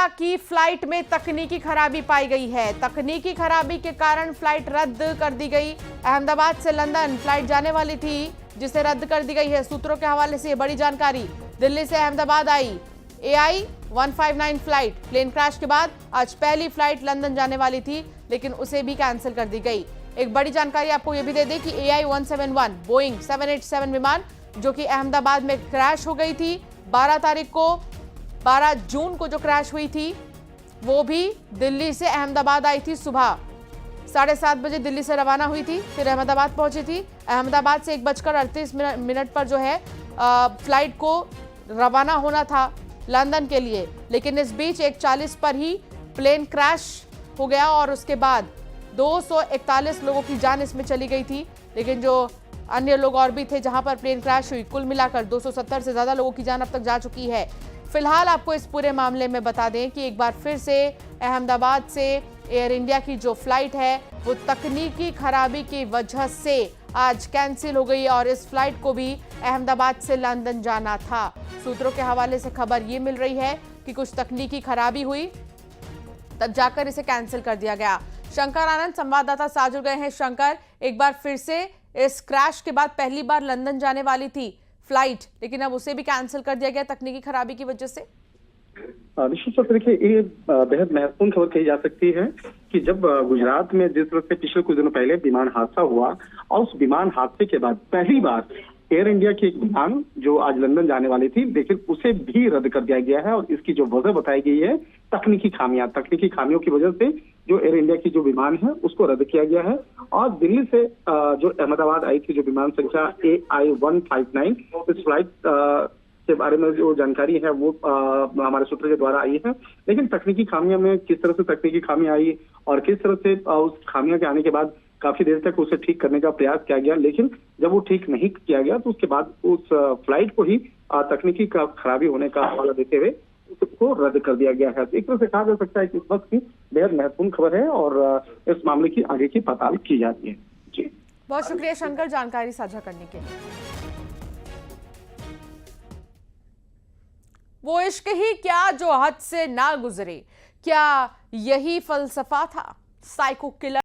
की फ्लाइट में तकनीकी खराबी पाई गई है। तकनीकी खराबी के कारण फ्लाइट रद्द कर दी गई। अहमदाबाद से लंदन फ्लाइट जाने वाली थी जिसे रद्द कर दी गई है। सूत्रों के हवाले से ये बड़ी जानकारी। दिल्ली से अहमदाबाद आई AI 159 फ्लाइट प्लेन क्रैश के बाद आज पहली फ्लाइट लंदन जाने वाली थी, लेकिन उसे भी कैंसिल कर दी गई। एक बड़ी जानकारी आपको यह भी दे दें कि AI 171 बोइंग 787 विमान जो कि अहमदाबाद में क्रैश हो गई थी 12 जून को जो क्रैश हुई थी, वो भी दिल्ली से अहमदाबाद आई थी। सुबह 7:30 बजे दिल्ली से रवाना हुई थी, फिर अहमदाबाद पहुंची थी। अहमदाबाद से 1:38 पर जो है फ्लाइट को रवाना होना था लंदन के लिए, लेकिन इस बीच 1:40 पर ही प्लेन क्रैश हो गया और उसके बाद 241 लोगों की जान इसमें चली गई थी। लेकिन जो अन्य लोग और भी थे जहां पर प्लेन क्रैश हुई, कुल मिलाकर 270 से ज्यादा लोगों की जान अब तक जा चुकी है। फिलहाल आपको इस पूरे मामले में बता दें कि एक बार फिर से अहमदाबाद से एयर इंडिया की जो फ्लाइट है वो तकनीकी खराबी की वजह से आज कैंसिल हो गई और इस फ्लाइट को भी अहमदाबाद से लंदन जाना था। सूत्रों के हवाले से खबर ये मिल रही है कि कुछ तकनीकी खराबी हुई, तब जाकर इसे कैंसिल कर दिया गया। शंकर आनंद संवाददाता साथ जुड़ गए हैं। शंकर, एक बार फिर से इस क्रैश के बाद पहली बार लंदन जाने वाली थी फ्लाइट, लेकिन अब उसे भी कैंसिल कर दिया गया तकनीकी खराबी की वजह से। निश्चित तौर पर देखिए, ये बेहद महत्वपूर्ण खबर कही जा सकती है कि जब गुजरात में जिस तरह से पिछले कुछ दिनों पहले विमान हादसा हुआ और उस विमान हादसे के बाद पहली बार एयर इंडिया की एक विमान जो आज लंदन जाने वाली थी, लेकिन उसे भी रद्द कर दिया गया है। और इसकी जो वजह बताई गई है तकनीकी खामियों की वजह से जो एयर इंडिया की जो विमान है उसको रद्द किया गया है। और दिल्ली से जो अहमदाबाद आई थी जो विमान संख्या AI 159, इस फ्लाइट के बारे में जो जानकारी है वो हमारे सूत्र के द्वारा आई है। लेकिन तकनीकी खामियों में किस तरह से तकनीकी खामी आई और किस तरह से उस खामियों के आने के बाद काफी देर तक उसे ठीक करने का प्रयास किया गया, लेकिन जब वो ठीक नहीं किया गया तो उसके बाद उस फ्लाइट को ही तकनीकी खराबी होने का हवाला देते हुए उसको रद्द कर दिया गया है। एक तरह से कहा जा सकता है कि इस वक्त की बेहद महत्वपूर्ण खबर है और इस मामले की आगे की पड़ताल की जाती है। जी, बहुत शुक्रिया शंकर जानकारी साझा करने के लिए। वो इश्क ही क्या जो हद से ना गुजरे, क्या यही फलसफा था साइको किलर